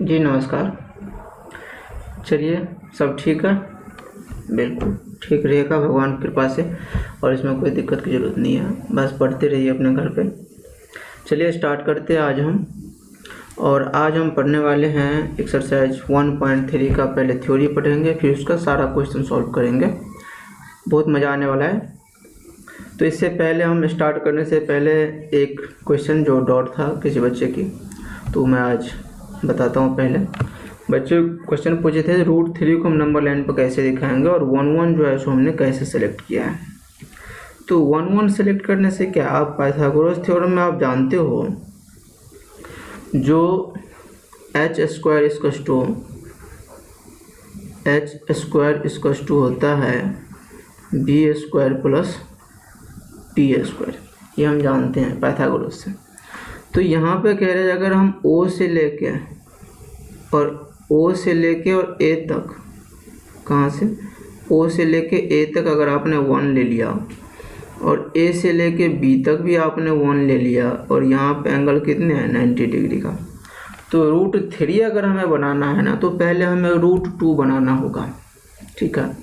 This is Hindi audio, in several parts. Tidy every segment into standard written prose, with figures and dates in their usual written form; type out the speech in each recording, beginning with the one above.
जी नमस्कार। चलिए, सब ठीक है? बिल्कुल ठीक रहेगा भगवान की कृपा से, और इसमें कोई दिक्कत की ज़रूरत नहीं है। बस पढ़ते रहिए अपने घर पे। चलिए स्टार्ट करते हैं आज हम पढ़ने वाले हैं एक्सरसाइज 1.3 का। पहले थ्योरी पढ़ेंगे, फिर उसका सारा क्वेश्चन सॉल्व करेंगे। बहुत मज़ा आने वाला है। तो इससे पहले हम स्टार्ट करने से पहले एक क्वेश्चन जो डाउट था किसी बच्चे की, तो मैं आज बताता हूँ। पहले बच्चे क्वेश्चन पूछे थे √3 को हम नंबर लाइन पर कैसे दिखाएंगे, और 1 जो है सो हमने कैसे सेलेक्ट किया है। तो 1 सेलेक्ट करने से क्या, आप पाइथागोरस थ्योरम में आप जानते हो जो h² होता है b² प्लस t², ये हम जानते हैं पाइथागोरस से। तो यहाँ पे कह रहे हैं अगर हम O से लेके और A तक, कहाँ से, O से लेके A तक अगर आपने 1 ले लिया, और A से लेके B तक भी आपने 1 ले लिया, और यहाँ पे एंगल कितने हैं 90 डिग्री का, तो √3 अगर हमें बनाना है ना, तो पहले हमें √2 बनाना होगा। ठीक है,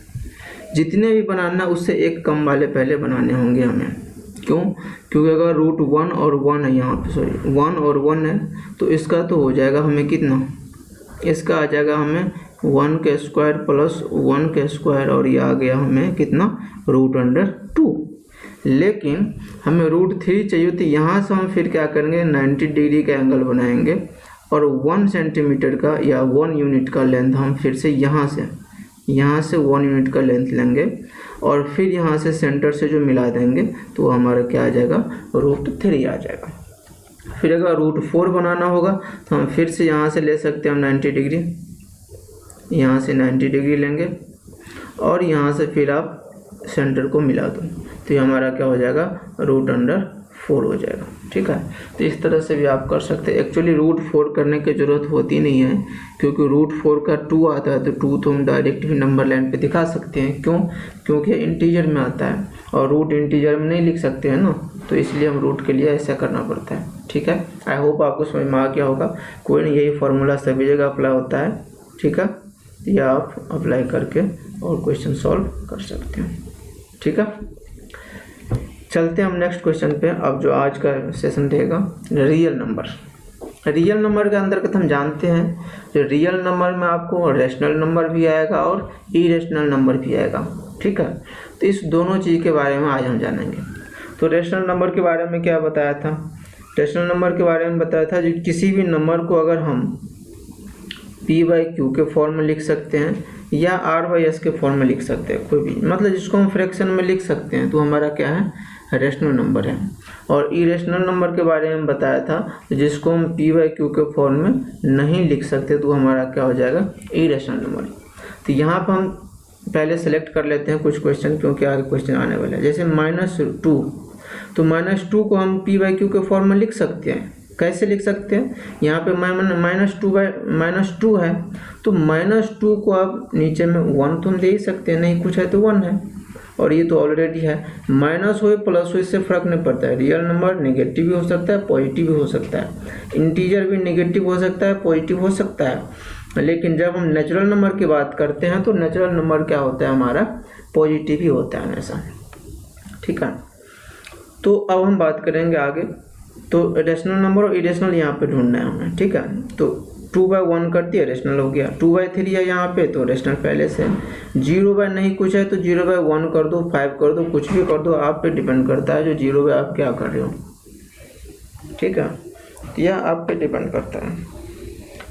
जितने भी बनाना उससे एक कम वाले पहले बनाने होंगे हमें। क्यों? क्योंकि अगर √1 और 1 है, यहाँ पे 1 और 1 है, तो इसका तो हो जाएगा हमें कितना, इसका आ जाएगा हमें 1² प्लस 1², और ये आ गया हमें कितना √2। लेकिन हमें √3 चाहिए, तो यहाँ से हम फिर क्या करेंगे 90 डिग्री का एंगल बनाएंगे, और 1 सेंटीमीटर का या 1 यूनिट का लेंथ हम फिर से यहाँ से 1 यूनिट का लेंथ लेंगे, और फिर यहाँ से सेंटर से जो मिला देंगे, तो हमारा क्या आ जाएगा √3 आ जाएगा। फिर अगर √4 बनाना होगा तो हम फिर से यहाँ से ले सकते हैं हम 90 डिग्री, यहाँ से 90 डिग्री लेंगे, और यहाँ से फिर आप सेंटर को मिला दो, तो ये हमारा क्या हो जाएगा √4 हो जाएगा। ठीक है, तो इस तरह से भी आप कर सकते हैं। एक्चुअली √4 करने की ज़रूरत होती नहीं है, क्योंकि √4 का 2 आता है, तो 2 तो हम डायरेक्ट भी नंबर लाइन पे दिखा सकते हैं। क्यों? क्योंकि इंटीजर में आता है, और रूट इंटीजर में नहीं लिख सकते हैं ना, तो इसलिए हम रूट के लिए ऐसा करना पड़ता है। ठीक है, आई होप आपको समझ में आ गया होगा। कोई नहीं, यही फार्मूला सभी जगह अप्लाई होता है। ठीक है, या आप अप्लाई करके और क्वेश्चन सॉल्व कर सकते हैं। ठीक है, चलते हैं हम नेक्स्ट क्वेश्चन पे। अब जो आज का सेशन रहेगा रियल नंबर के अंतर्गत हम जानते हैं कि रियल नंबर में आपको रेशनल नंबर भी आएगा और इरेशनल नंबर भी आएगा। ठीक है, तो इस दोनों चीज़ के बारे में आज हम जानेंगे। तो रेशनल नंबर के बारे में क्या बताया था? रेशनल नंबर के बारे में बताया था जो किसी भी नंबर को अगर हम p/q के फॉर्म में लिख सकते हैं या r/s के फॉर्म में लिख सकते हैं, कोई भी, मतलब जिसको हम फ्रैक्शन में लिख सकते हैं, तो हमारा क्या है रेशनल नंबर है। और इरेशनल नंबर के बारे में बताया था जिसको हम p/q के फॉर्म में नहीं लिख सकते, तो हमारा क्या हो जाएगा इरेशनल नंबर। तो यहाँ पर हम पहले सेलेक्ट कर लेते हैं कुछ क्वेश्चन, क्योंकि आगे क्वेश्चन आने वाले हैं। जैसे -2, तो -2 को हम p/q के फॉर्म में लिख सकते हैं। कैसे लिख सकते हैं? यहाँ पे -2 है, तो -2 को आप नीचे में 1 तो हम दे ही सकते हैं, नहीं कुछ है तो 1 है, और ये तो ऑलरेडी है। माइनस हो प्लस हो इससे फर्क नहीं पड़ता है। रियल नंबर नेगेटिव भी हो सकता है, पॉजिटिव भी हो सकता है, इंटीजर भी नेगेटिव हो सकता है, पॉजिटिव हो सकता है। लेकिन जब हम नेचुरल नंबर की बात करते हैं, तो नेचुरल नंबर क्या होता है हमारा पॉजिटिव ही होता है हमेशा। ठीक है, तो अब हम बात करेंगे आगे। तो रेशनल नंबर और इरेशनल यहाँ पे ढूंढना है हमें। ठीक है, तो 2/1 कर दिया, रेशनल हो गया। 2/3 है यहाँ पे, तो रेशनल पहले से। 0/ नहीं कुछ है, तो 0/1 कर दो, 5 कर दो, कुछ भी कर दो, आप पे डिपेंड करता है जो 0 आप क्या कर रहे हो। ठीक है, यह आप पे डिपेंड करता है।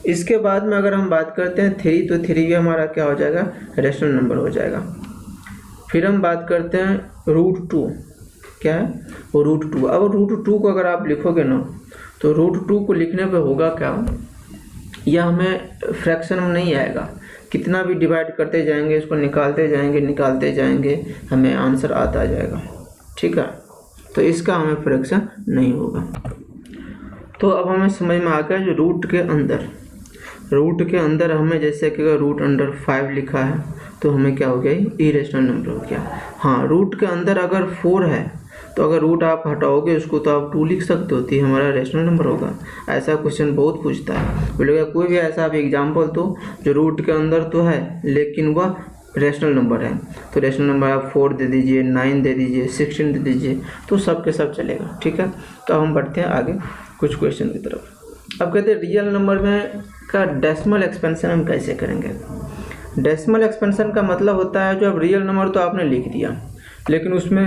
इसके बाद में अगर हम बात करते हैं 3, तो 3 भी हमारा क्या हो जाएगा रेशनल नंबर हो जाएगा। फिर हम बात करते हैं √2, क्या है वो √2। अब √2 को अगर आप लिखोगे ना, तो √2 को लिखने पे होगा क्या, यह हमें फ्रैक्शन में नहीं आएगा। कितना भी डिवाइड करते जाएंगे, इसको निकालते जाएंगे, हमें आंसर आता जाएगा। ठीक है, तो इसका हमें फ्रैक्शन नहीं होगा। तो अब हमें समझ में आ गया जो रूट के अंदर हमें, जैसे कि अगर √5 लिखा है, तो हमें क्या हो गया इरेशनल नंबर हो गया। हाँ, रूट के अंदर अगर 4 है, तो अगर रूट आप हटाओगे उसको तो आप 2 लिख सकते हो, तो हमारा रेशनल नंबर होगा। ऐसा क्वेश्चन बहुत पूछता है। बोलेगा कोई भी ऐसा आप एग्जाम्पल दो जो रूट के अंदर तो है लेकिन वह रेशनल नंबर है, तो रेशनल नंबर आप 4 दे दीजिए, 9 दे दीजिए, 16 दे दीजिए, तो सब के सब चलेगा। ठीक है, तो अब हम बढ़ते हैं आगे कुछ क्वेश्चन की तरफ। अब कहते हैं रियल नंबर में का डेसिमल एक्सपेंशन हम कैसे करेंगे। डेसिमल एक्सपेंशन का मतलब होता है जो अब रियल नंबर तो आपने लिख दिया, लेकिन उसमें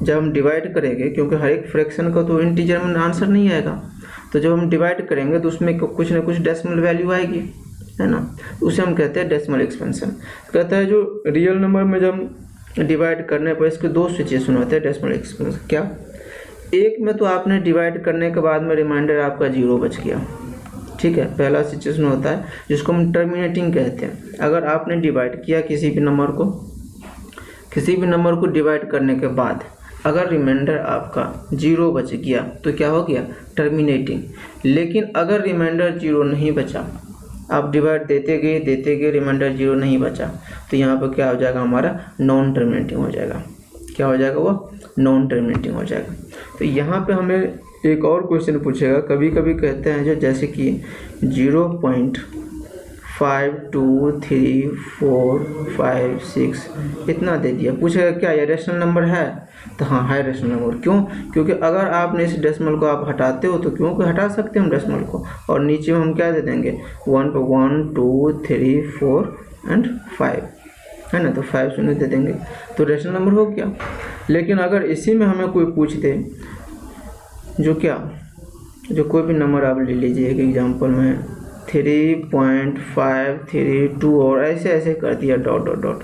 जब हम डिवाइड करेंगे, क्योंकि हर एक फ्रैक्शन का तो इंटीजर में आंसर नहीं आएगा, तो जब हम डिवाइड करेंगे तो उसमें कुछ ना कुछ डेसिमल वैल्यू आएगी, है ना, उसे हम कहते हैं डेसिमल एक्सपेंशन। कहता है जो रियल नंबर में जब डिवाइड करने पर इसके 2 सिचुएशन होते हैं डेसिमल एक्सपेंशन। क्या, एक में तो आपने डिवाइड करने के बाद में रिमाइंडर आपका 0 बच गया, ठीक है, पहला सिचुएशन होता है जिसको हम टर्मिनेटिंग कहते हैं। अगर आपने डिवाइड किया किसी भी नंबर को डिवाइड करने के बाद अगर रिमाइंडर आपका 0 बच गया तो क्या हो गया, टर्मिनेटिंग। लेकिन अगर रिमाइंडर 0 नहीं बचा, आप डिवाइड देते गए रिमाइंडर 0 नहीं बचा, तो यहाँ पर क्या हो जाएगा, हमारा नॉन टर्मिनेटिंग हो जाएगा। क्या हो जाएगा, वो नॉन टर्मिनेटिंग हो जाएगा। तो यहाँ पे हमें एक और क्वेश्चन पूछेगा, कभी कभी कहते हैं जो जैसे कि 0.523456 इतना दे दिया, पूछेगा क्या ये रेशनल नंबर है, तो हाँ है रेशनल नंबर। क्यों, क्योंकि अगर आपने इस डेसिमल को आप हटाते हो तो क्योंकि हटा सकते हैं हम डेसिमल को, और नीचे में हम क्या दे देंगे 1 पे 1 2 3 4 एंड 5, है ना, तो 5 शून्य दे देंगे, तो रेशनल नंबर हो गया। लेकिन अगर इसी में हमें कोई पूछ दे जो कोई भी नंबर आप ले लीजिए, एक एग्जांपल में 3.532 और ऐसे कर दिया डॉट, तो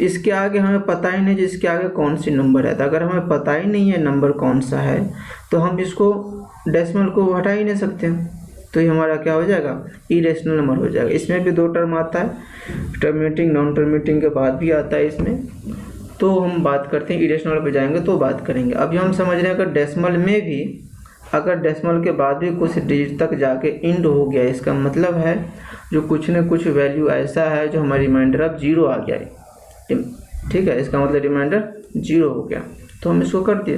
इसके आगे हमें पता ही नहीं इसके आगे कौन सी नंबर है। तो अगर हमें पता ही नहीं है नंबर कौन सा है तो हम इसको डेसिमल को हटा ही नहीं सकते, तो ये हमारा क्या हो जाएगा, इरेशनल नंबर हो जाएगा। इसमें भी 2 टर्म आता है, टर्मिनेटिंग नॉन टर्मिनेटिंग के बाद भी आता है इसमें, तो हम बात करते हैं इरेशनल पे जाएंगे तो बात करेंगे। अभी हम समझ रहे हैं अगर डेसिमल में भी अगर डेसिमल के बाद भी कुछ डिजिट तक जाके इंड हो गया, इसका मतलब है जो कुछ न कुछ वैल्यू ऐसा है जो हमारा रिमाइंडर अब 0 आ गया है, ठीक है, इसका मतलब रिमाइंडर 0 हो गया, तो हम इसको कर दिए।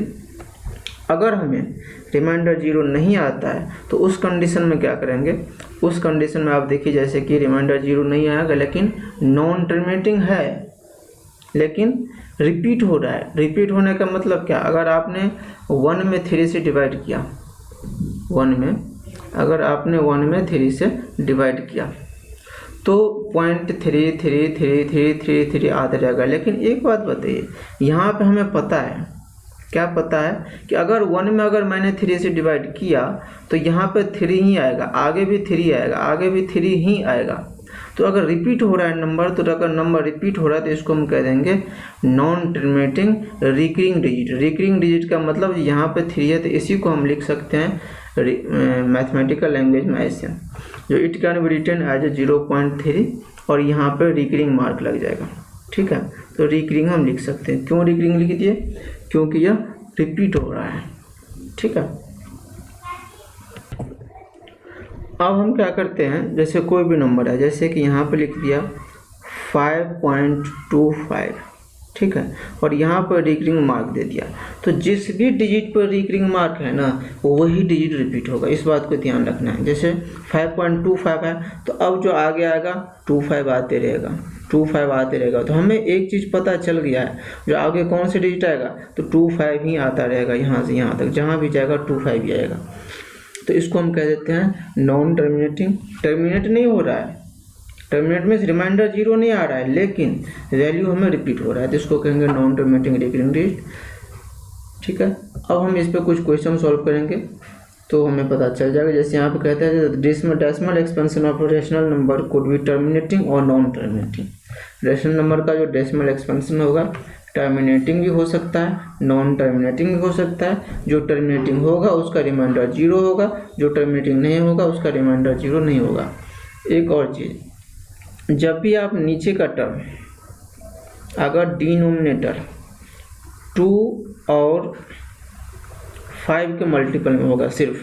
अगर हमें रिमाइंडर 0 नहीं आता है तो उस कंडीशन में क्या करेंगे, उस कंडीशन में आप देखिए जैसे कि रिमाइंडर 0 नहीं आएगा लेकिन नॉन टर्मिनेटिंग है, लेकिन रिपीट हो रहा है। रिपीट होने का मतलब क्या, अगर आपने 1 में 3 से डिवाइड किया, 1 में अगर आपने 1 में 3 से डिवाइड किया तो 0.333333 आता रहेगा। लेकिन एक बात बताइए, यहाँ पे हमें पता है, क्या पता है कि अगर 1 में अगर मैंने 3 से डिवाइड किया तो यहाँ पे 3 ही आएगा, आगे भी 3 आएगा, आगे भी 3 ही आएगा। तो अगर रिपीट हो रहा है नंबर, तो अगर नंबर रिपीट हो रहा है तो इसको हम कह देंगे non terminating recurring digit. Recurring digit का मतलब यहाँ पे 3 है, तो इसी को हम लिख सकते हैं मैथमेटिकल लैंग्वेज में ऐसे, जो it can be written as a 0.3 और यहाँ पे रिकरिंग मार्क लग जाएगा, ठीक है। तो रिकरिंग हम लिख सकते हैं। क्यों रिकरिंग लिख दिए, क्योंकि यह रिपीट हो रहा है, ठीक है। अब हम क्या करते हैं, जैसे कोई भी नंबर है, जैसे कि यहाँ पे लिख दिया 5.25, ठीक है, और यहाँ पर रिकरिंग मार्क दे दिया, तो जिस भी डिजिट पर रिकरिंग मार्क है ना वही डिजिट रिपीट होगा, इस बात को ध्यान रखना है। जैसे 5.25 है तो अब जो आगे आएगा 25 आते रहेगा, 25 आते रहेगा, तो हमें एक चीज़ पता चल गया है, जो आगे कौन से डिजिट आएगा तो 25 ही आता रहेगा, यहाँ से यहाँ तक जहाँ भी जाएगा 25 ही आएगा। तो इसको हम कह देते हैं नॉन टर्मिनेटिंग। टर्मिनेट नहीं हो रहा है, टर्मिनेट में रिमाइंडर 0 नहीं आ रहा है लेकिन वैल्यू हमें रिपीट हो रहा है, तो इसको कहेंगे नॉन टर्मिनेटिंग रिकरिंग डिजिट, ठीक है। अब हम इस पर कुछ क्वेश्चन सॉल्व करेंगे तो हमें पता चल जाएगा। जैसे यहाँ पे कहते हैं decimal expansion of rational number could be terminating और नॉन टर्मिनेटिंग। रेशनल नंबर का जो डेसिमल एक्सपेंशन होगा टर्मिनेटिंग भी हो सकता है, नॉन टर्मिनेटिंग भी हो सकता है। जो टर्मिनेटिंग होगा उसका रिमाइंडर 0 होगा, जो टर्मिनेटिंग नहीं होगा उसका रिमाइंडर 0 नहीं होगा। एक और चीज़, जब भी आप नीचे का टर्म अगर डिनोमिनेटर 2 और 5 के मल्टीपल में होगा, सिर्फ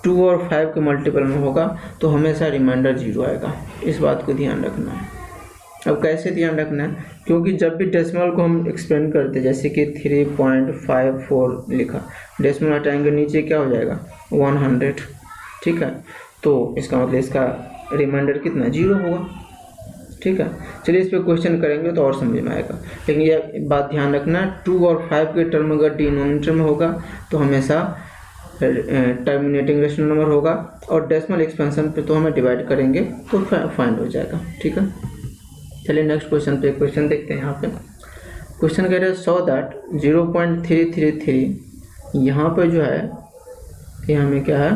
2 और 5 के मल्टीपल में होगा तो हमेशा रिमाइंडर 0 आएगा, इस बात को ध्यान रखना है, अब कैसे ध्यान रखना है, क्योंकि जब भी डेसिमल को हम एक्सपेंड करते हैं, जैसे कि 3.54 लिखा, डेसिमल हटाएंगे नीचे क्या हो जाएगा 100, ठीक है। तो इसका मतलब इसका रिमाइंडर कितना 0 होगा, ठीक है। चलिए इस पर क्वेश्चन करेंगे तो और समझ में आएगा, लेकिन यह बात ध्यान रखना 2 और 5 के टर्म अगर डिनोमिनेटर में होगा तो हमेशा टर्मिनेटिंग रेशनल नंबर होगा, और डेसिमल एक्सपेंशन पे तो हमें डिवाइड करेंगे तो फाइंड हो जाएगा, ठीक है। चलिए नेक्स्ट क्वेश्चन पे क्वेश्चन देखते हैं। यहाँ पे क्वेश्चन कह रहे हैं सो दैट 0.333 यहाँ पे जो है ये हमें क्या है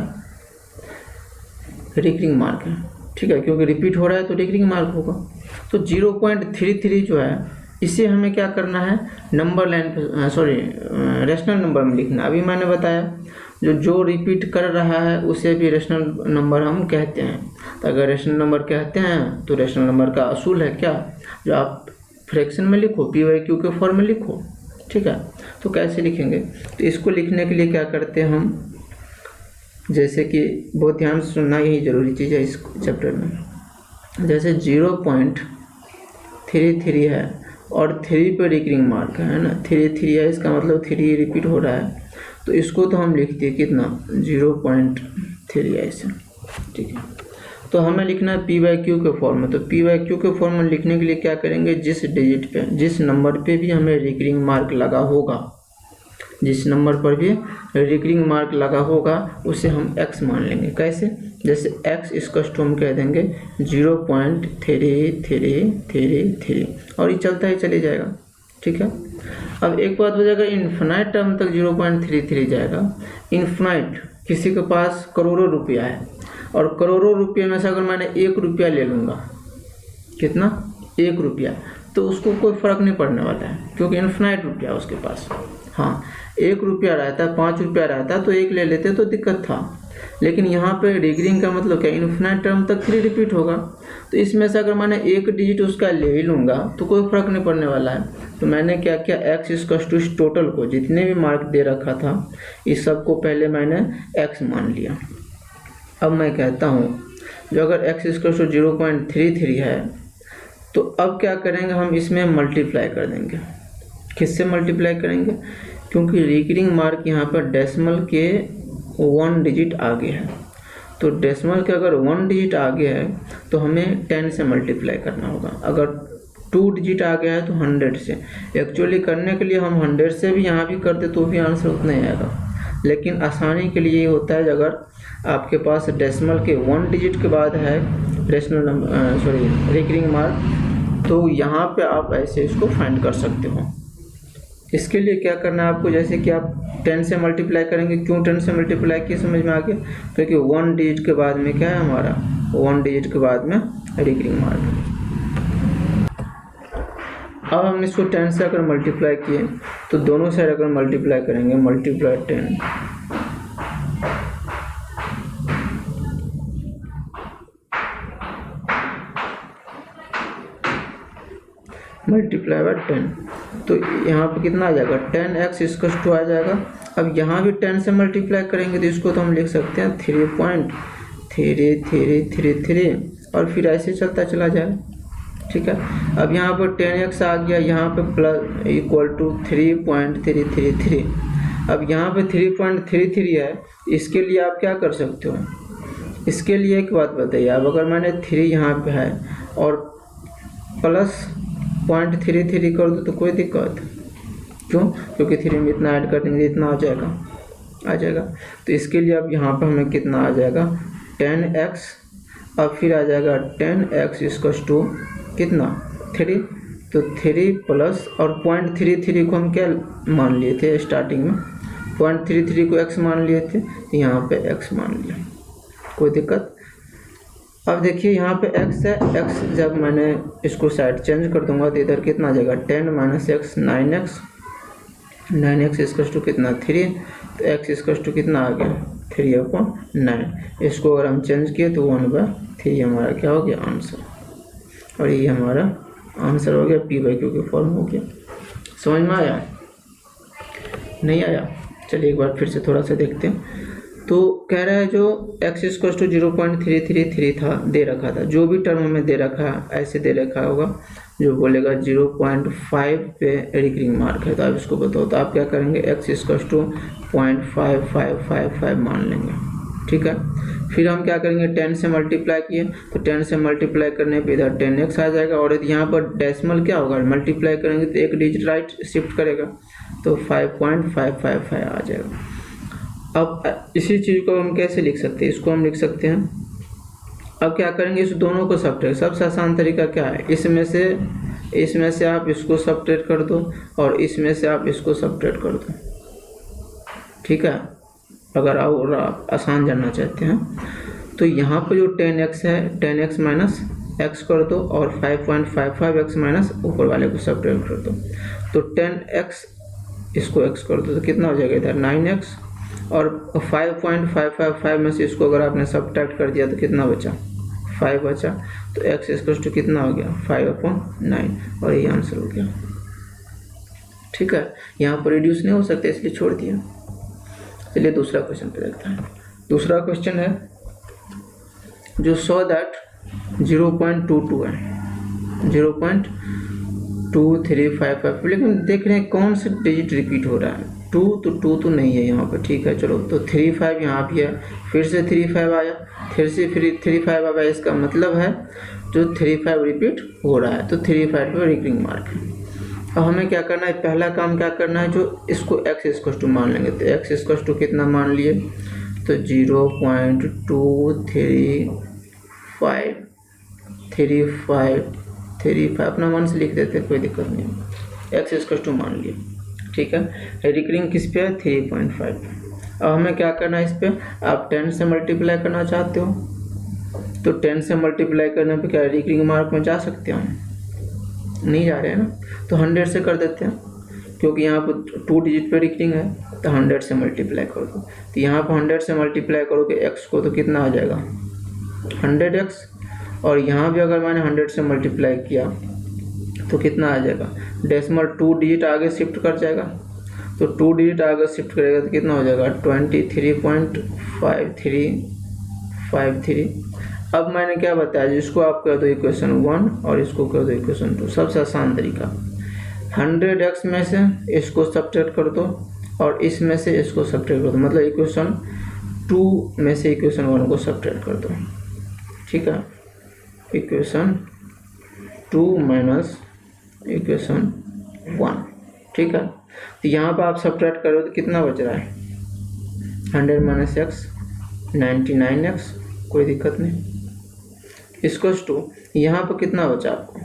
रिकरिंग मार्क है, ठीक है, क्योंकि रिपीट हो रहा है तो रिकरिंग मार्क होगा। तो 0.33 जो है इसे हमें क्या करना है नंबर लाइन पे रेशनल नंबर में लिखना। अभी मैंने बताया जो रिपीट कर रहा है उसे भी रेशनल नंबर हम कहते हैं। तो अगर रेशनल नंबर कहते हैं तो रेशनल नंबर का असूल है क्या, जो आप फ्रैक्शन में लिखो, p/q के फॉर्म में लिखो, ठीक है। तो कैसे लिखेंगे, तो इसको लिखने के लिए क्या करते हैं हम, जैसे कि बहुत ध्यान से सुनना, यही ज़रूरी चीज़ है इस चैप्टर में। जैसे 0.33 है और 3 पे रिकरिंग मार्क है ना, 3 है, इसका मतलब 3 रिपीट हो रहा है, तो इसको तो हम लिखते हैं कितना 0.3 ऐसे, ठीक है। तो हमें लिखना है p/q के फॉर्म में। तो p/q के फॉर्म में लिखने के लिए क्या करेंगे, जिस डिजिट पे, जिस नंबर पे भी हमें रिकरिंग मार्क लगा होगा, जिस नंबर पर भी रिकरिंग मार्क लगा होगा उसे हम x मान लेंगे। कैसे, जैसे x इसका हम कह देंगे 0.3333 और ये चलता ही चले जाएगा, ठीक है। अब एक बात हो जाएगा, इन्फिनाइट टर्म तक 0.33 जाएगा। इन्फिनाइट, किसी के पास करोड़ों रुपया है और करोड़ों रुपये में से अगर मैंने 1 रुपया ले लूँगा, कितना 1 रुपया, तो उसको कोई फ़र्क नहीं पड़ने वाला है, क्योंकि इन्फिनाइट रुपया उसके पास। हाँ, 1 रुपया रहता, 5 रुपया रहता तो 1 ले लेते तो दिक्कत था, लेकिन यहाँ पे रिकरिंग का मतलब क्या, इन्फिनाइट टर्म तक 3 रिपीट होगा। तो इसमें से अगर मैंने 1 डिजिट उसका ले ही लूँगा तो कोई फ़र्क नहीं पड़ने वाला है। तो मैंने क्या किया, x इस टोटल को, जितने भी मार्क दे रखा था इस सब को पहले मैंने x मान लिया। अब मैं कहता हूँ जो अगर x इस 0.33 है तो अब क्या करेंगे, हम इसमें मल्टीप्लाई कर देंगे। किससे मल्टीप्लाई करेंगे, क्योंकि रिकरिंग मार्क यहाँ पर डेसिमल के 1 डिजिट आगे है, तो डेसिमल के अगर 1 डिजिट आगे है तो हमें 10 से मल्टीप्लाई करना होगा। अगर 2 डिजिट आगे है तो 100 से। एक्चुअली करने के लिए हम 100 से भी यहाँ भी करते तो भी आंसर उतना ही आएगा, लेकिन आसानी के लिए ये होता है अगर आपके पास डेसिमल के 1 डिजिट के बाद है रेशनल नंबर रिकरिंग मार्क, तो यहाँ पे आप ऐसे इसको फाइंड कर सकते हो। इसके लिए क्या करना है आपको, जैसे कि आप 10 से मल्टीप्लाई करेंगे। क्यों 10 से मल्टीप्लाई किया समझ में आ गया, क्योंकि 1 डिजिट के बाद में क्या है हमारा, 1 डिजिट के बाद में रिकरिंग मार्क। अब हम इसको 10 से अगर मल्टीप्लाई किए तो दोनों साइड अगर मल्टीप्लाई करेंगे, मल्टीप्लाई 10 मल्टीप्लाई बाय 10, तो यहाँ पे कितना आ जाएगा 10x इसका टू आ जाएगा। अब यहाँ भी 10 से मल्टीप्लाई करेंगे तो इसको तो हम लिख सकते हैं 3.3333 और फिर ऐसे चलता चला जाए, ठीक है। अब यहाँ पर 10x आ गया, यहाँ पे प्लस इक्वल टू 3.333। अब यहाँ पे 3.33 है, इसके लिए आप क्या कर सकते हो, इसके लिए एक बात बताइए आप, अगर मैंने 3 यहाँ पे है और प्लस 0.33 कर दो तो कोई दिक्कत, क्यों, क्योंकि 3 में इतना ऐड कर देंगे इतना आ जाएगा। तो इसके लिए अब यहाँ पे हमें कितना आ जाएगा 10x, अब फिर आ जाएगा 10x इसका टू कितना 3, तो 3 प्लस और 0.33 को हम क्या मान लिए थे स्टार्टिंग में, 0.33 को x मान लिए थे, तो यहाँ पे x मान लिया, कोई दिक्कत। अब देखिए यहाँ पे x है, x जब मैंने इसको साइड चेंज कर दूंगा तो इधर कितना आ जाएगा 10 - x 9x इसका टू कितना 3, तो x इसका टू कितना आ गया 3/9। इसको अगर हम चेंज किए तो 1/3 हमारा क्या हो गया आंसर, और ये हमारा आंसर हो गया p/q के फॉर्म हो गया। समझ में आया, नहीं आया, चलिए एक बार फिर से थोड़ा सा देखते हैं। तो कह रहा है जो x इक्वल टू 0.333 था दे रखा था, जो भी टर्म हमें दे रखा है ऐसे दे रखा होगा, जो बोलेगा 0.5 पे रिकरिंग मार्क है, तो आप इसको बताओ। तो आप क्या करेंगे, x इक्वल टू 0.5555 मान लेंगे, ठीक है। फिर हम क्या करेंगे, 10 से मल्टीप्लाई किए तो 10 से मल्टीप्लाई करने पे इधर 10x आ जाएगा, और यहाँ पर डेसिमल क्या होगा, मल्टीप्लाई करेंगे तो एक डिजिट राइट शिफ्ट करेगा तो 5.555 आ जाएगा। अब इसी चीज़ को हम कैसे लिख सकते हैं, इसको हम लिख सकते हैं, अब क्या करेंगे, इस दोनों को सब्ट्रैक्ट, सबसे आसान तरीका क्या है, इसमें से आप इसको सब्ट्रैक्ट कर दो और इसमें से आप इसको सब्ट्रैक्ट कर दो, ठीक है। अगर आप आसान जानना चाहते हैं तो यहाँ पर जो 10x है 10x माइनस x कर दो और 5.55x माइनस ऊपर वाले को सब्ट्रैक्ट कर दो, तो 10x इसको x कर दो तो कितना हो जाएगा इधर 9x, और 5.555 में से इसको अगर आपने सब्ट्रैक्ट कर दिया तो कितना बचा 5 बचा, तो x इक्वल टू कितना हो गया 5/9, और ये आंसर हो गया, ठीक है। यहाँ पर रिड्यूस नहीं हो सकते इसलिए छोड़ दिया। चलिए दूसरा क्वेश्चन पे देखते हैं। दूसरा क्वेश्चन है जो सो दैट 0.22 है 0.2355, लेकिन देख रहे हैं कौन सा डिजिट रिपीट हो रहा है, 2 तो नहीं है यहाँ पर, ठीक है। चलो तो 35 यहाँ भी है, फिर से 35 आया, फिर से 35 आया, इसका मतलब है जो 35 रिपीट हो रहा है, तो 35 पर रिकरिंग मार्क है। अब हमें क्या करना है, पहला काम क्या करना है, जो इसको x इक्वल टू मान लेंगे, तो x इक्वल टू कितना मान लिए, तो 0.235 अपना मान से लिख देते हैं, कोई दिक्कत नहीं, x इक्वल टू मान लिए, ठीक है। रिकरिंग किस पे है 3.5। अब हमें क्या करना है, इस पे आप 10 से मल्टीप्लाई करना चाहते हो तो 10 से मल्टीप्लाई करने पे क्या रिकरिंग मार्क में जा सकते हो, नहीं जा रहे हैं ना, तो 100 से कर देते हैं, क्योंकि यहाँ पर 2 डिजिट पे रिकरिंग है, तो 100 से मल्टीप्लाई कर दो, तो यहाँ पर 100 से मल्टीप्लाई करोगे x को तो कितना आ जाएगा 100x, और यहाँ भी अगर मैंने 100 से मल्टीप्लाई किया तो कितना आ जाएगा, डेसिमल 2 डिजिट आगे शिफ्ट कर जाएगा, तो 2 डिजिट आगे शिफ्ट करेगा तो कितना हो जाएगा 23.5353। अब मैंने क्या बताया, जिसको आप कर दो इक्वेशन 1 और इसको कर दो इक्वेशन 2, सबसे आसान तरीका 100x में से इसको सब्ट्रैक्ट कर दो और इसमें से इसको सब्ट्रैक्ट कर दो, मतलब इक्वेशन 2 में से इक्वेशन 1 को सब्ट्रैक्ट कर दो, ठीक है। इक्वेशन 2 माइनस इक्वेशन 1, ठीक है। तो यहाँ पर आप सब्ट्रैक्ट करो तो कितना बच रहा है 100 माइनस x 99x, कोई दिक्कत नहीं, इसको टू यहाँ पर कितना बचा आपको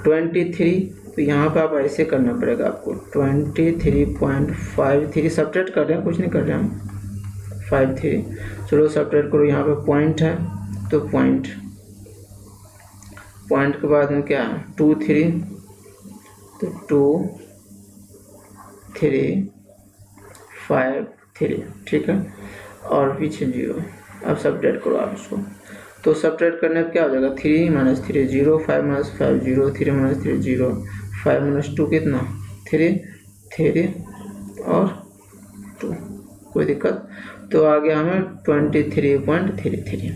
23, तो यहाँ पे आप ऐसे करना पड़ेगा आपको 23.53 सब्ट्रैक्ट कर रहे हैं, कुछ नहीं कर रहे हैं 53, चलो सब्ट्रैक्ट करो, यहाँ पे पॉइंट है तो पॉइंट के बाद में क्या है 2 3, तो 2 3 5 3, ठीक है, और पीछे 0, अब सब्ट्रैक्ट करो आप इसको, तो सब्ट्रैक्ट करने पर क्या हो जाएगा 3 माइनस 3 0, 5 माइनस 5 0, 3 माइनस 3 0, 5 माइनस 2 कितना 3 और 2, कोई दिक्कत, तो आ गया हमें 23.33,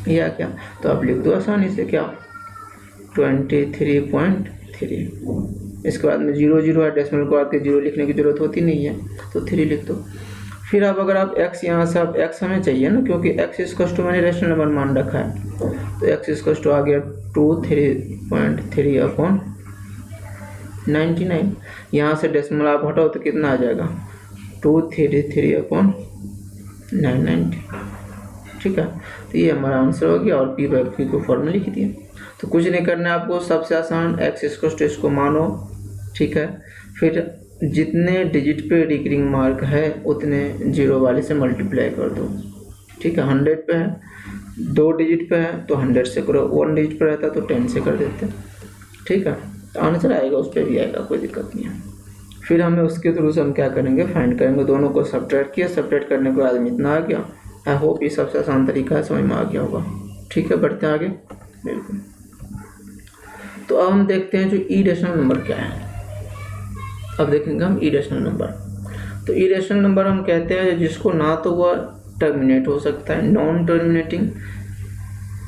या क्या, तो आप लिख दो आसानी से क्या 23.3, इसके बाद में 0 0 है, डेसिमल को आके 0 लिखने की जरूरत होती नहीं है, तो 3 लिख दो। फिर अब अगर आप x यहाँ से आप x हमें चाहिए ना, क्योंकि x इक्वल टू मैंने रेशनल नंबर मान रखा है, तो x इक्वल टू आ गया 233/99, यहाँ से डेसिमल आप हटाओ तो कितना आ जाएगा 233/990, ठीक है। तो ये हमारा आंसर हो गया, और p/q को फॉर्मूला लिख दिया। तो कुछ नहीं करना है आपको, सबसे आसान x इक्वल टू इसको मानो, ठीक है, फिर जितने डिजिट पे रिकरिंग मार्क है उतने 0 वाले से मल्टीप्लाई कर दो, ठीक है। 100 पे है, 2 डिजिट पे है तो 100 से करो, 1 डिजिट पे रहता तो 10 से कर देते, ठीक है। तो आंसर आएगा, उस पर भी आएगा, कोई दिक्कत नहीं है। फिर हमें उसके थ्रू से हम क्या करेंगे, फाइंड करेंगे, दोनों को सब्ट्रैक्ट किया, सब्ट्रैक्ट करने के बाद में इतना आ गया। आई होप ये सबसे आसान तरीका है, समझ में आ गया होगा, ठीक है। बढ़ते हैं आगे, बिल्कुल। तो अब हम देखते हैं जो इरेशनल नंबर क्या है। अब देखेंगे हम इरेशनल नंबर, तो इरेशनल नंबर हम कहते हैं जिसको ना तो वह टर्मिनेट हो सकता है। नॉन टर्मिनेटिंग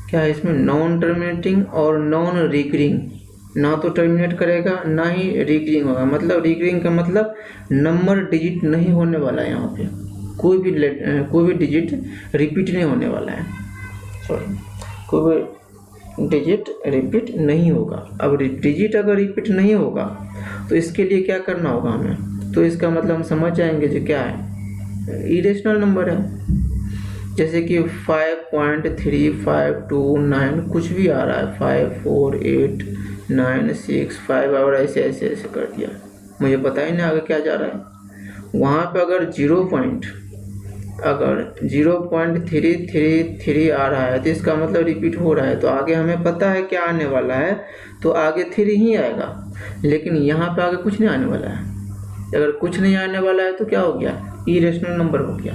क्या है इसमें, नॉन टर्मिनेटिंग और नॉन रिकरिंग, ना तो टर्मिनेट करेगा ना ही रिकरिंग होगा। मतलब रिकरिंग का मतलब नंबर डिजिट नहीं होने वाला है, यहाँ पे कोई भी डिजिट रिपीट नहीं होने वाला है, सॉरी कोई भी डिजिट रिपीट नहीं होगा। अब डिजिट अगर रिपीट नहीं होगा तो इसके लिए क्या करना होगा हमें, तो इसका मतलब हम समझ जाएंगे जो क्या है, इरेशनल नंबर है। जैसे कि 5.3529 कुछ भी आ रहा है, 54895 और ऐसे ऐसे ऐसे कर दिया, मुझे पता ही नहीं आगे क्या जा रहा है। वहाँ पे अगर 0.333 आ रहा है तो इसका मतलब रिपीट हो रहा है, तो आगे हमें पता है क्या आने वाला है, तो आगे 3 ही आएगा। लेकिन यहाँ पे आगे कुछ नहीं आने वाला है। अगर कुछ नहीं आने वाला है तो क्या हो गया, इरेशनल नंबर हो गया।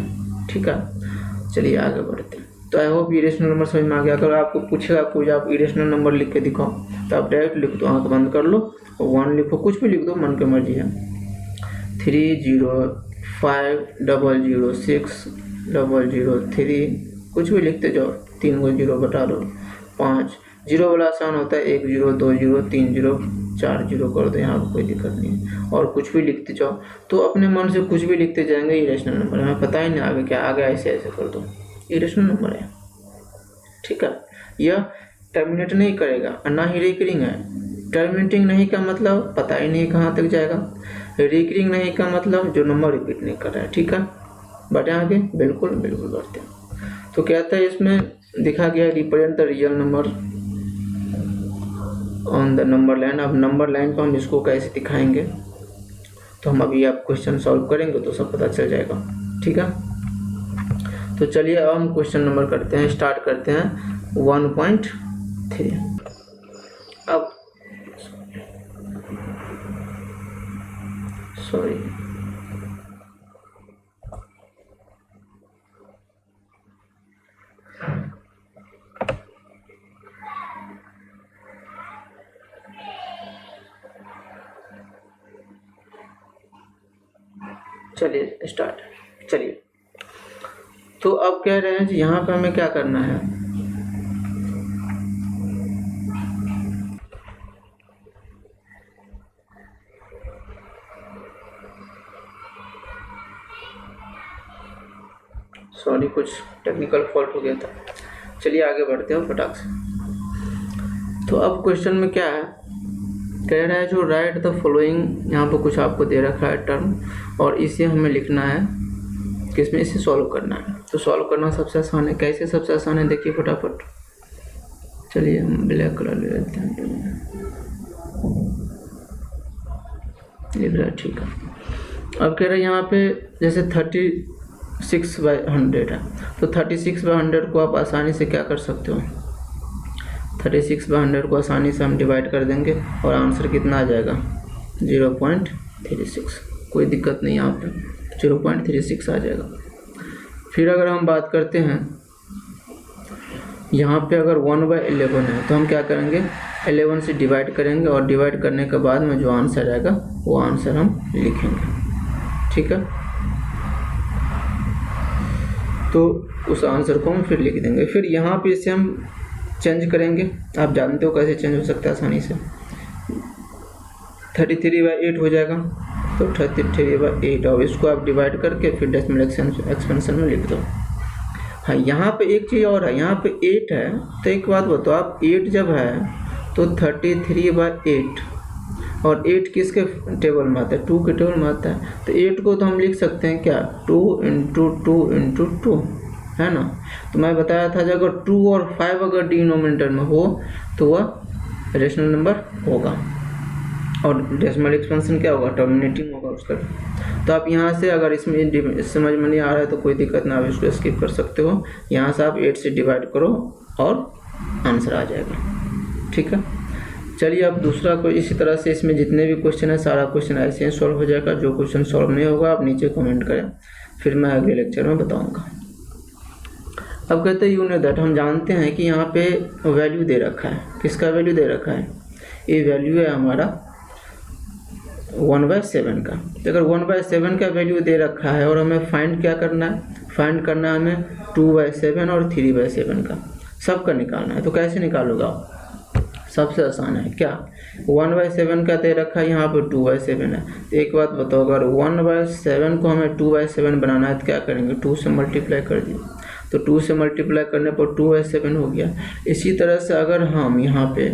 ठीक है, चलिए आगे बढ़ते हैं। तो आई होप इरेशनल नंबर समझ में आ गया। अगर आपको पूछेगा कोई आप इरेशनल नंबर लिख के दिखाओ तो आप डायरेक्ट लिख दो, आँख बंद कर लो, 1 लिखो, कुछ भी लिख दो, मन की मर्जी है। 3050060003 कुछ भी लिखते जाओ, 3 को 0 बटा दो, 5 जीरो वाला आसान होता है, 1 0 2 0 3 0 4 0 कर दो, यहाँ पर कोई दिक्कत नहीं है। और कुछ भी लिखते जाओ, तो अपने मन से कुछ भी लिखते जाएंगे, इरेशनल नंबर हमें पता ही नहीं आगे क्या, आगे ऐसे ऐसे कर दो, इरेशनल नंबर है। ठीक है, यह टर्मिनेट नहीं करेगा और ना ही रिकरिंग है। टर्मिनेटिंग नहीं का मतलब पता ही नहीं कहाँ तक जाएगा, रिकरिंग नहीं का मतलब जो नंबर रिपीट नहीं कर रहा है। ठीक है, बढ़े आगे, बिल्कुल बिल्कुल बढ़ते हैं। तो कहता है इसमें दिखा गया represent the real number on the number line. अब नंबर लाइन पर हम इसको कैसे दिखाएंगे, तो हम अभी आप क्वेश्चन सॉल्व करेंगे तो सब पता चल जाएगा। ठीक है, तो चलिए अब हम क्वेश्चन नंबर करते हैं, स्टार्ट करते हैं 1.3। अब सॉरी चलिए स्टार्ट। चलिए, तो अब कह रहे हैं कि यहाँ पे हमें क्या करना है, सॉरी कुछ टेक्निकल फॉल्ट हो गया था। चलिए आगे बढ़ते हैं फटाक से। तो अब क्वेश्चन में क्या है, कह रहा है जो राइट द फॉलोइंग, यहाँ पर कुछ आपको दे रखा है टर्म, और इसे हमें लिखना है किसमें, इसे सॉल्व करना है। तो सॉल्व करना सबसे आसान है, कैसे सबसे आसान है देखिए फटाफट। चलिए हम ब्लैक कलर ले लेते हैं, लिख रहा है, ठीक है। अब कह रहा है यहाँ पे जैसे 36/100 है, तो 36/100 को आप आसानी से क्या कर सकते हो, 36/100 को आसानी से हम डिवाइड कर देंगे और आंसर कितना आ जाएगा, 0.36। कोई दिक्कत नहीं यहाँ पे, 0.36 आ जाएगा। फिर अगर हम बात करते हैं यहाँ पे अगर 1/11 है तो हम क्या करेंगे, 11 से डिवाइड करेंगे और डिवाइड करने के बाद में जो आंसर आएगा वो आंसर हम लिखेंगे। ठीक है, तो उस आंसर को हम फिर लिख देंगे। फिर यहाँ पे इसे हम चेंज करेंगे, आप जानते हो कैसे चेंज हो सकता है आसानी से, 33/8 हो जाएगा, तो 33/8, और इसको आप डिवाइड करके फिर डेसिमल एक्सपेंशन में लिख दो। हाँ, यहाँ पे एक चीज़ और है, यहाँ पे 8 है, तो एक बात बताओ आप, 8 जब है तो 33/8, और 8 किसके टेबल में आता है, 2 के टेबल में आता है, तो 8 को तो हम लिख सकते हैं क्या, 2 × 2 × 2, है ना। तो मैं बताया था जब अगर 2 और 5 अगर डिनोमिनेटर में हो तो वह रेशनल नंबर होगा, और डेसिमल एक्सपेंशन क्या होगा, टर्मिनेटिंग होगा उसका। तो आप यहाँ से अगर इसमें समझ में नहीं आ रहा है तो कोई दिक्कत ना, आप इसको स्किप कर सकते हो। यहाँ से आप 8 से डिवाइड करो और आंसर आ जाएगा। ठीक है, चलिए अब दूसरा कोई इसी तरह से इसमें जितने भी क्वेश्चन है सारा क्वेश्चन ऐसे ही सॉल्व हो जाएगा। जो क्वेश्चन सॉल्व नहीं होगा आप नीचे कमेंट करें, फिर मैं अगले लेक्चर में बताऊँगा। अब कहते हैं यू नो दैट, हम जानते हैं कि यहाँ पे वैल्यू दे रखा है, किसका वैल्यू दे रखा है, ये वैल्यू है हमारा 1/7 का। तो अगर 1/7 का वैल्यू दे रखा है और हमें फाइंड क्या करना है, फाइंड करना है हमें 2/7 और 3/7 का, सबका निकालना है। तो कैसे निकालोगे आप? सबसे आसान है क्या, 1/7 का दे रखा है, यहाँ पर 2/7 है। तो एक बात बताओ, अगर 1/7 को हमें 2/7 बनाना है तो क्या करेंगे, 2 से मल्टीप्लाई कर दिए, तो 2 से मल्टीप्लाई करने पर 2/7 हो गया। इसी तरह से अगर हम यहाँ पे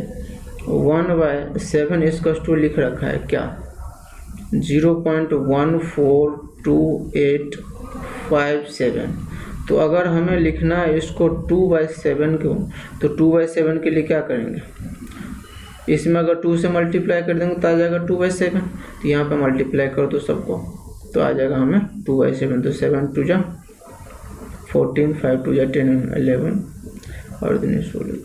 1/7 इसका टू लिख रखा है क्या, 0.142857, तो अगर हमें लिखना है इसको 2/7 को, तो 2/7 के लिए क्या करेंगे, इसमें अगर 2 से मल्टीप्लाई कर देंगे तो आ जाएगा 2/7, तो यहाँ पे मल्टीप्लाई कर दो सबको, तो आ जाएगा हमें 2/7, तो 7 2 जा 14, 5 2 जा 10, 11 और दिन 16,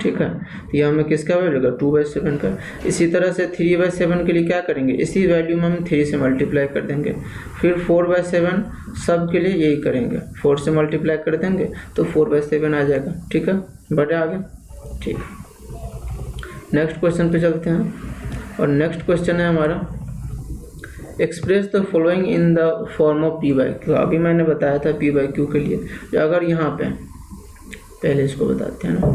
ठीक है। तो यहाँ हमें किसका वैल्यू होगा, 2/7 का। इसी तरह से 3/7 के लिए क्या करेंगे, इसी वैल्यू में हम 3 से मल्टीप्लाई कर देंगे। फिर 4/7 सब के लिए यही करेंगे, 4 से मल्टीप्लाई कर देंगे तो 4/7 आ जाएगा, ठीक है। बढ़े आगे, ठीक। नेक्स्ट क्वेश्चन पे चलते हैं, और नेक्स्ट क्वेश्चन है हमारा, express the following in the form of P/Q। अभी मैंने बताया था P/Q के लिए, अगर यहाँ पे पहले इसको बताते हैं ना,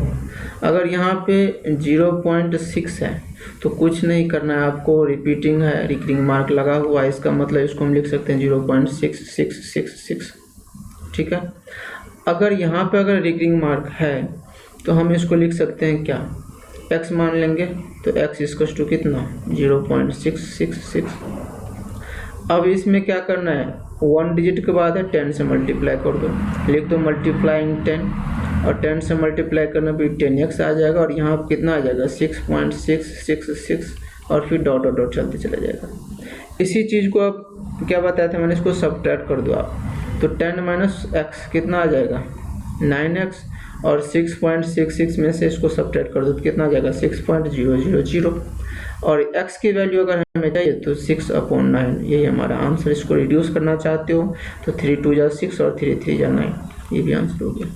अगर यहाँ पे 0.6 है तो कुछ नहीं करना है आपको, रिपीटिंग है, रिकरिंग मार्क लगा हुआ है, इसका मतलब इसको हम लिख सकते हैं 0.6666, ठीक है। अगर यहाँ पे अगर रिकरिंग मार्क है तो हम इसको लिख सकते हैं क्या, x मान लेंगे, तो x इसका टू कितना, 0.666। अब इसमें क्या करना है, 1 डिजिट के बाद है 10 से मल्टीप्लाई कर दो, लिख दो मल्टीप्लाइंग 10, और 10 से मल्टीप्लाई करने पर 10x आ जाएगा, और यहाँ पर कितना आ जाएगा 6.666, और फिर डॉट डॉट डॉट चलते चला जाएगा। इसी चीज़ को आप क्या बताया था मैंने, इसको सब्ट्रैक्ट कर दो आप, तो 10 - x कितना आ जाएगा 9x, और 6.66 में से इसको सब्ट्रैक्ट कर दो तो कितना आ जाएगा 6.000, और x की वैल्यू अगर हमें चाहिए तो 6/9, यही हमारा आंसर। इसको रिड्यूस करना चाहते हो तो 3 2 जा 6 और 3 3 जा 9, ये भी आंसर हो गया।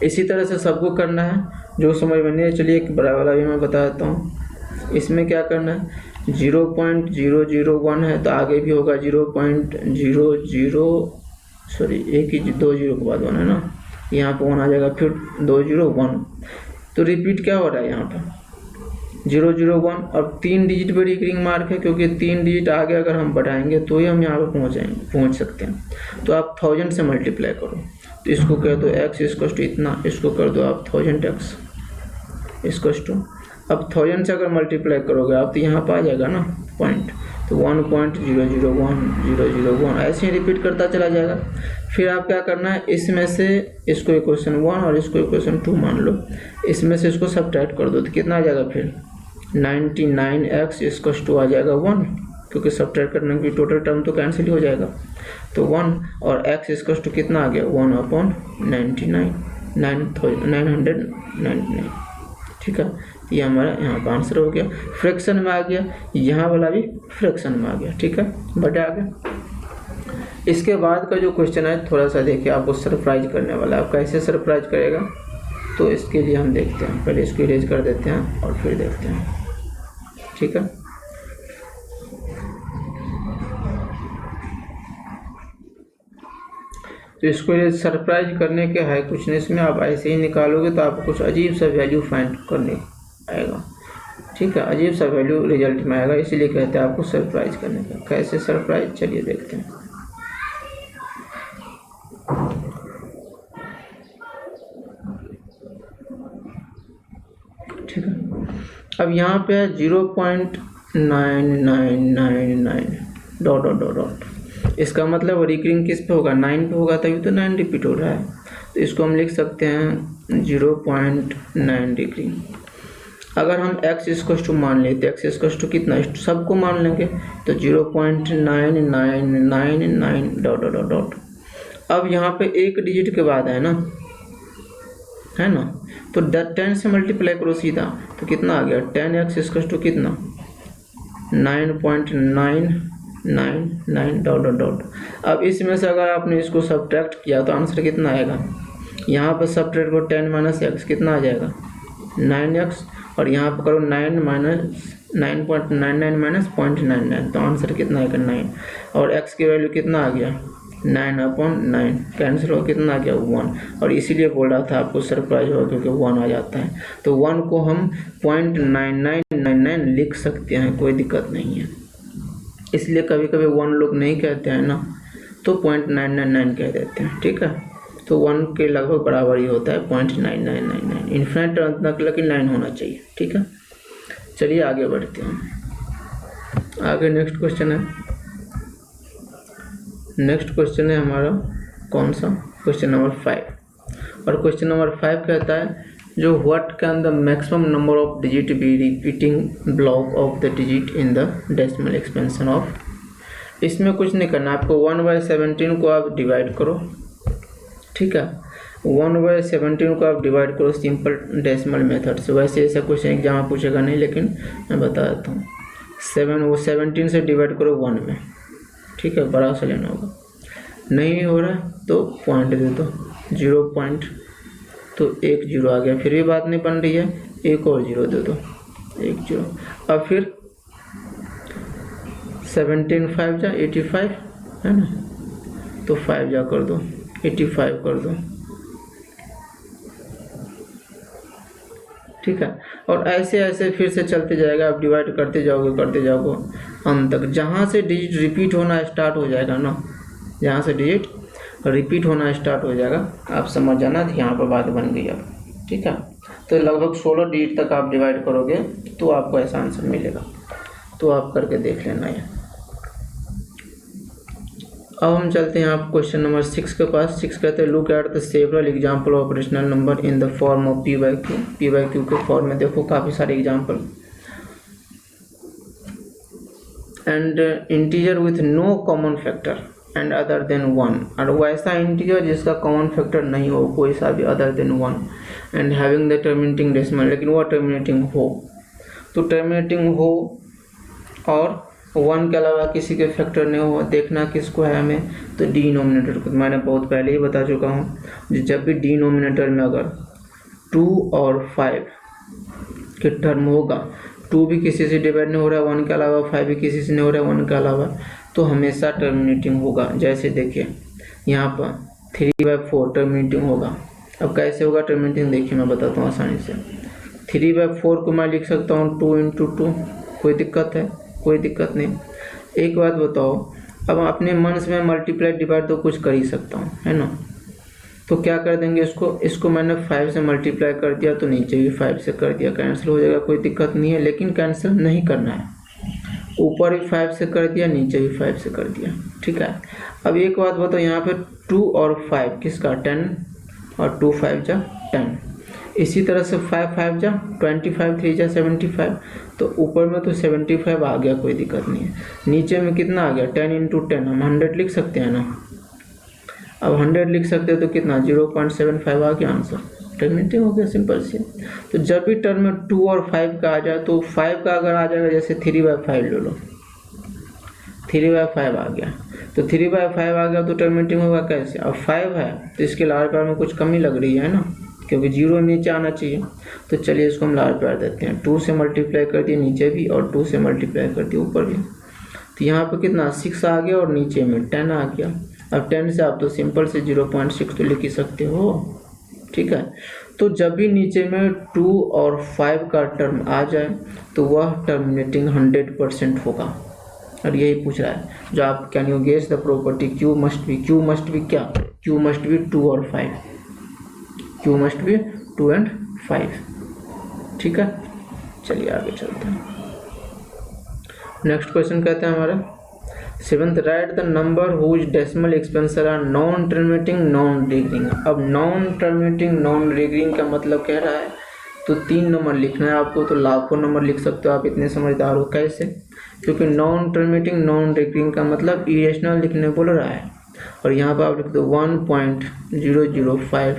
इसी तरह से सबको करना है, जो समझ में नहीं है चलिए एक बड़ा वाला भी मैं बता देता हूँ। इसमें क्या करना है, 0.001 है तो आगे भी होगा 0.00, सॉरी एक ही 2 0 के बाद 1 है ना, यहाँ पे 1 आ जाएगा, फिर 201, तो रिपीट क्या हो रहा है यहाँ पे 001, और 3 डिजिट पे रिकरिंग मार्क है, क्योंकि 3 डिजिट आगे अगर हम बढ़ाएंगे तो ही हम यहाँ पे पहुँच सकते हैं। तो आप 1000 से मल्टीप्लाई करो, तो इसको कर दो x इक्वल टू इतना, इसको कर दो आप 1000x इक्वल टू, अब 1000 से अगर मल्टीप्लाई करोगे आप तो यहाँ पर आ जाएगा ना पॉइंट, तो 1.001001 ऐसे ही रिपीट करता चला जाएगा। फिर आप क्या करना है, इसमें से इसको इक्वेशन 1 और इसको इक्वेशन 2 मान लो, इसमें से इसको सब्ट्रैक्ट कर दो तो कितना आ जाएगा, फिर 99x इक्वल टू आ जाएगा 1, क्योंकि सब्ट्रैक्ट करने की टोटल टर्म तो कैंसिल ही हो जाएगा, तो 1, और x इक्वल टू कितना आ गया 1/999, ठीक है। ये हमारा यहाँ का आंसर हो गया, फ्रैक्शन में आ गया, यहाँ वाला भी फ्रैक्शन में आ गया, ठीक है। बट आगे इसके बाद का जो क्वेश्चन है थोड़ा सा देखिए, आपको सरप्राइज करने वाला है। आप कैसे सरप्राइज करेगा, तो इसके लिए हम देखते हैं, पहले इसको इरेज कर देते हैं और फिर देखते हैं, ठीक है। तो इसको सरप्राइज करने के है कुछ नहीं, इसमें आप ऐसे ही निकालोगे तो आपको कुछ अजीब सा वैल्यू फाइंड करने आएगा, ठीक है, अजीब सा वैल्यू रिजल्ट में आएगा, इसीलिए कहते हैं आपको सरप्राइज करने का। कैसे सरप्राइज, चलिए देखते हैं। ठीक है, अब यहाँ पे 0.9999 डॉट डॉट डॉट डॉट, इसका मतलब रिकरिंग किस पे होगा, 9 पे होगा, तभी तो 9 रिपीट हो रहा है। तो इसको हम लिख सकते हैं 0.9 डिग्री। अगर हम x इक्वल टू मान लेते हैं, x इक्वल टू कितना, सबको मान लेंगे, तो 0.9999 डॉट डॉट डॉट। अब यहाँ पे एक डिजिट के बाद है ना, तो 10 से मल्टीप्लाई करो सीधा, तो कितना आ गया 10x इक्वल टू कितना 9.999 डॉट डॉट डॉट। अब इसमें से अगर आपने इसको सब्ट्रैक्ट किया तो आंसर कितना आएगा, यहाँ पर सब्ट्रैक्ट को 10 - x कितना आ जाएगा 9x, और यहाँ पर करो 9 माइनस 9.99 माइनस 0.99, तो आंसर कितना आएगा 9। और x की वैल्यू कितना आ गया 9/9, कैंसिल हो कितना आ गया 1। और इसीलिए बोल रहा था आपको सरप्राइज होगा क्योंकि 1 आ जाता है, तो 1 को हम 0.9999 लिख सकते हैं, कोई दिक्कत नहीं है। इसलिए कभी कभी 1 लोग नहीं कहते हैं ना, तो 0.999 कह देते हैं, ठीक है। तो 1 के लगभग बराबर ही होता है 0.9999, इन्फिनिट तक लेकिन 9 होना चाहिए, ठीक है। चलिए आगे बढ़ते हैं। आगे नेक्स्ट क्वेश्चन है, नेक्स्ट क्वेश्चन है हमारा कौन सा, क्वेश्चन नंबर 5। और क्वेश्चन नंबर 5 कहता है जो what can the maximum number of digit B repeating block of the digit in the decimal expansion of. इसमें कुछ नहीं करना, आपको 1/17 को आप डिवाइड करो, ठीक है। 1/17 को आप डिवाइड करो सिंपल डेसिमल मेथड से। वैसे ऐसा क्वेश्चन एग्जाम में पूछेगा नहीं, लेकिन मैं बता देता हूँ। 17 से डिवाइड करो 1 में, ठीक है, बड़ा सा लेना होगा। नहीं हो रहा है तो पॉइंट दे दो, 0 पॉइंट, तो 1 0 आ गया। फिर भी बात नहीं बन रही है, एक और 0 दे दो, 1 0। अब फिर 17 5 जा 85 है ना, तो 5 जा कर दो 85 कर दो, ठीक है। और ऐसे ऐसे फिर से चलते जाएगा, आप डिवाइड करते जाओगे अंत तक। जहाँ से डिजिट रिपीट होना स्टार्ट हो जाएगा ना, जहाँ से डिजिट रिपीट होना स्टार्ट हो जाएगा, आप समझ जाना यहाँ पर बात बन गई अब, ठीक है। तो लगभग 16 डिजिट तक आप डिवाइड करोगे तो आपको ऐसा आंसर मिलेगा, तो आप करके देख लेना ये। अब हम चलते हैं आप क्वेश्चन नंबर 6 के पास। 6 कहते हैं look at the several example of rational number in the form of p/q। p/q के फॉर्म में देखो काफ़ी सारे example. And integer with no common factor and other than 1, और वैसा इंटीजर जिसका कॉमन फैक्टर नहीं हो, कोई सा भी other than 1, and having the terminating decimal, लेकिन वो टर्मिनेटिंग हो, तो टर्मिनेटिंग हो और 1 के अलावा किसी के फैक्टर नहीं हो। देखना किसको है हमें, तो डिनोमिनेटर को। मैंने बहुत पहले ही बता चुका हूँ, जब भी डिनोमिनेटर में अगर 2 और 5 के टर्म होगा, 2 भी किसी से डिवाइड नहीं हो रहा है 1 के अलावा, 5 भी किसी से नहीं हो रहा है 1 के अलावा, तो हमेशा टर्मिनेटिंग होगा। जैसे देखिए यहाँ पर 3/4 टर्मिनेटिंग होगा। अब कैसे होगा टर्मिनेटिंग, देखिए मैं बताता हूँ आसानी से। 3/4 को मैं लिख सकता हूँ 2 × 2, कोई दिक्कत है, कोई दिक्कत नहीं। एक बात बताओ, अब अपने मन से मैं मल्टीप्लाई डिवाइड तो कुछ कर ही सकता हूँ, है ना। तो क्या कर देंगे इसको मैंने 5 से मल्टीप्लाई कर दिया, तो नीचे भी 5 से कर दिया, कैंसिल हो जाएगा, कोई दिक्कत नहीं है। लेकिन कैंसिल नहीं करना है, ऊपर भी 5 से कर दिया, नीचे भी 5 से कर दिया, ठीक है। अब एक बात बताओ, यहाँ पे 2 और 5 किसका 10, और 2 5 जा 10। इसी तरह से 5 5 जा 25, 3 जा 75, तो ऊपर में तो 75 आ गया, कोई दिक्कत नहीं है। नीचे में कितना आ गया 10 × 10, हम 100 लिख सकते हैं ना। अब 100 लिख सकते हैं तो कितना 0.75 आ गया आंसर, टर्मिनेटिंग हो गया, सिंपल सी। तो जब भी टर्म में 2 और 5 का आ जाए, तो 5 का अगर आ जाएगा, जैसे 3/5 ले लो, 3/5 आ गया, तो 3/5 आ गया तो टर्मिनेटिंग होगा कैसे। अब 5 है तो इसके लार पैर में कुछ कमी लग रही है ना, क्योंकि 0 नीचे आना चाहिए। तो चलिए इसको हम लार पैर देते हैं, 2 से मल्टीप्लाई कर दिए नीचे भी, और 2 से मल्टीप्लाई कर दिए ऊपर भी। तो यहाँ पर कितना 6 आ गया, और नीचे में 10 आ गया। अब 10 से आप तो सिंपल से 0.6 तो लिख ही सकते हो, ठीक है। तो जब भी नीचे में 2 और 5 का टर्म आ जाए, तो वह टर्मिनेटिंग 100% होगा। और यही पूछ रहा है जो आप, can you guess the property Q must be क्या, Q मस्ट बी 2 और 5, Q मस्ट बी 2 and 5, ठीक है। चलिए आगे चलते हैं। नेक्स्ट क्वेश्चन कहते हैं हमारा 7th, write the number whose decimal expansion are non terminating non recurring. अब नॉन टर्मिनेटिंग नॉन रिकरिंग का मतलब कह रहा है तो 3 नंबर लिखना है आपको, तो लाखों नंबर लिख सकते हो आप, इतने समझदार हो। कैसे, क्योंकि नॉन टर्मिनेटिंग नॉन रिकरिंग का मतलब इरेशनल लिखने बोल रहा है। और यहाँ पर आप लिख दो 1.005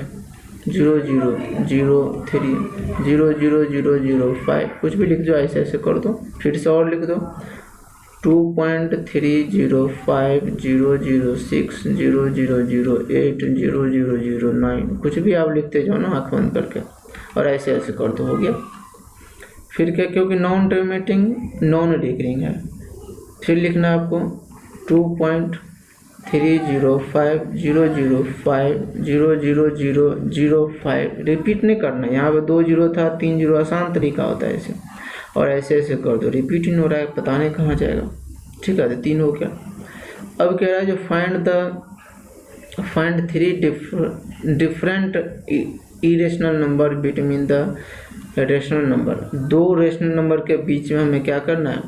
0003 00005, कुछ भी लिख दो, ऐसे ऐसे कर दो। फिर से और लिख दो 2.305006 0008 0009, कुछ भी आप लिखते जाओ ना आँख बंद करके, और ऐसे ऐसे कर दो, हो गया। फिर क्या, क्योंकि नॉन टर्मिनेटिंग नॉन रिकरिंग है, फिर लिखना है आपको 2.305005000005 रिपीट नहीं करना। यहाँ पे 2 जीरो था, 3 जीरो, आसान तरीका होता है ऐसे, और ऐसे ऐसे कर दो। रिपीट ही नहीं हो रहा है, पता नहीं कहाँ जाएगा। ठीक है, तो 3 हो गया। अब कह रहा है जो find 3 different irrational number between the rational number. 2 rational number के बीच में हमें क्या करना है,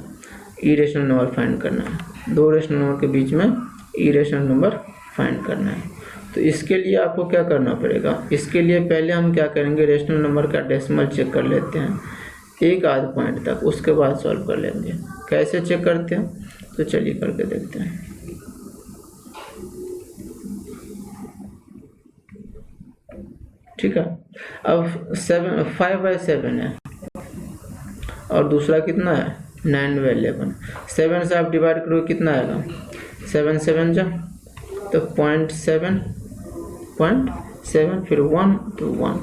इरेशनल नंबर फाइंड करना है। 2 रेशनल नंबर के बीच में इरेशनल नंबर फाइंड करना है। तो इसके लिए आपको क्या करना पड़ेगा, इसके लिए पहले हम क्या करेंगे, रेशनल नंबर का डेसिमल चेक कर लेते हैं एक आध पॉइंट तक, उसके बाद सॉल्व कर लेंगे। कैसे चेक करते हैं, तो चलिए करके देखते हैं। ठीक है, अब 5/7 है और दूसरा कितना है 9/11। 7 से आप डिवाइड करोगे कितना आएगा, 7 7 जा तो 0.7 फिर 1 तो 1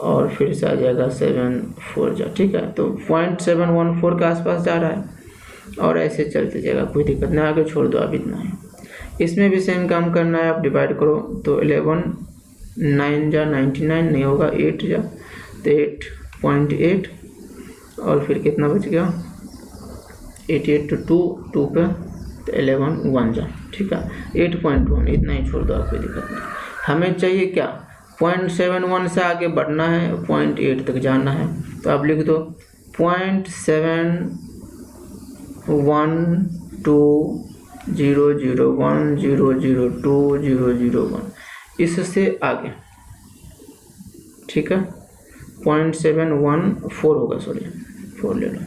और फिर से आ जाएगा 7 4 जा। ठीक है, तो 0.714 के आसपास जा रहा है और ऐसे चलते जाएगा, कोई दिक्कत नहीं, आगे छोड़ दो आप इतना ही। इसमें भी सेम काम करना है, आप डिवाइड करो तो 11 9 जा 99 नहीं होगा, 8 जा तो 8.8 और फिर कितना बच गया 88 तो 2 पे तो 11 1 जा। ठीक है, 8.1 इतना ही छोड़ दो आप, कोई दिक्कत नहीं। हमें चाहिए क्या, 0.71 से आगे बढ़ना है, 0.8 तक जाना है, तो आप लिख दो 0.712001002001 इससे आगे। ठीक है, 0.714 होगा, सॉरी 4 ले लो,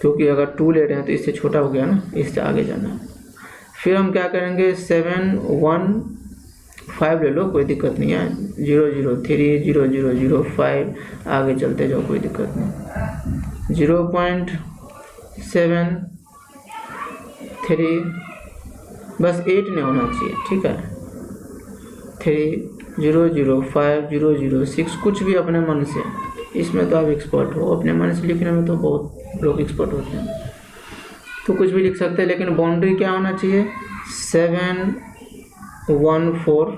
क्योंकि अगर 2 ले रहे हैं तो इससे छोटा हो गया ना, इससे आगे जाना है। फिर हम क्या करेंगे 715 ले लो, कोई दिक्कत नहीं है, 003 0005 आगे चलते जाओ, कोई दिक्कत नहीं। 0.73 बस 8 नहीं होना चाहिए। ठीक है, 3005 कुछ भी अपने मन से, इसमें तो आप एक्सपर्ट हो, अपने मन से लिखने में तो बहुत लोग एक्सपर्ट होते हैं, तो कुछ भी लिख सकते हैं, लेकिन बाउंड्री क्या होना चाहिए 714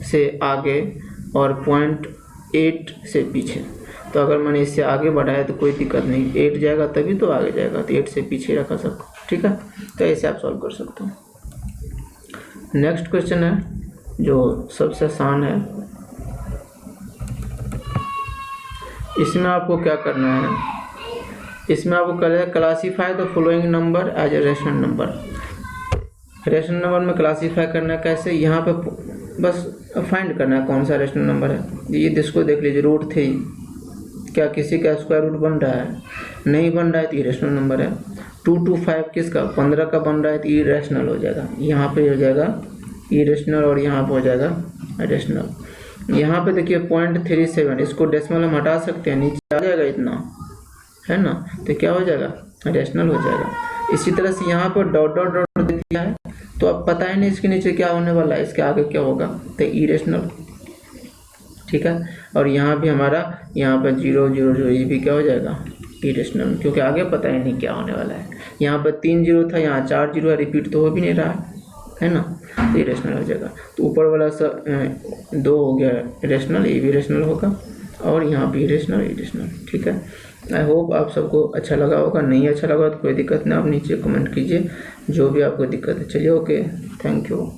से आगे और 0.8 से पीछे। तो अगर मैंने इससे आगे बढ़ाया तो कोई दिक्कत नहीं, 8 जाएगा तभी तो आगे जाएगा, तो 8 से पीछे रखा सबको। ठीक है, तो ऐसे आप सॉल्व कर सकते हो। नेक्स्ट क्वेश्चन है जो सबसे आसान है, इसमें आपको क्या करना है, इसमें आपको classify the following number as a rational number. Rational number में क्लासीफाई करना है कैसे, यहाँ पे बस फाइंड करना है कौन सा रेशनल नंबर है। ये जिसको देख लीजिए, √3 क्या किसी का स्क्वायर रूट बन रहा है, नहीं बन रहा है तो ये रेशनल नंबर है। 225 किसका 15 का बन रहा है तो ये रेशनल हो जाएगा, यहाँ पे हो जाएगा इरेशनल और यहाँ पे हो जाएगा रेशनल। यहाँ पे देखिए 0.37, इसको डेसिमल हम हटा सकते हैं, नीचे आ जाएगा इतना, है ना, तो क्या हो जाएगा रेशनल हो जाएगा। इसी तरह से यहाँ पर डॉट डॉट डॉट दिया है, तो अब पता ही नहीं इसके नीचे क्या होने वाला है, इसके आगे क्या होगा, तो इरेशनल। ठीक है, और यहाँ भी हमारा यहाँ पर 0 0 0 ये भी क्या हो जाएगा इरेशनल, क्योंकि आगे पता ही नहीं क्या होने वाला है। यहाँ पर 3 0 था, यहाँ 4 0 है, रिपीट तो हो भी नहीं रहा है ना, तो इरेशनल हो जाएगा। तो ऊपर वाला 2 हो गया रेशनल, ये भी रेशनल होगा, और यहाँ भी इरेशनल। ठीक है, आई होप आप सबको अच्छा लगा होगा, नहीं अच्छा लगा तो कोई दिक्कत नहीं, आप नीचे कमेंट कीजिए जो भी आपको दिक्कत है। चलिए, ओके, थैंक यू।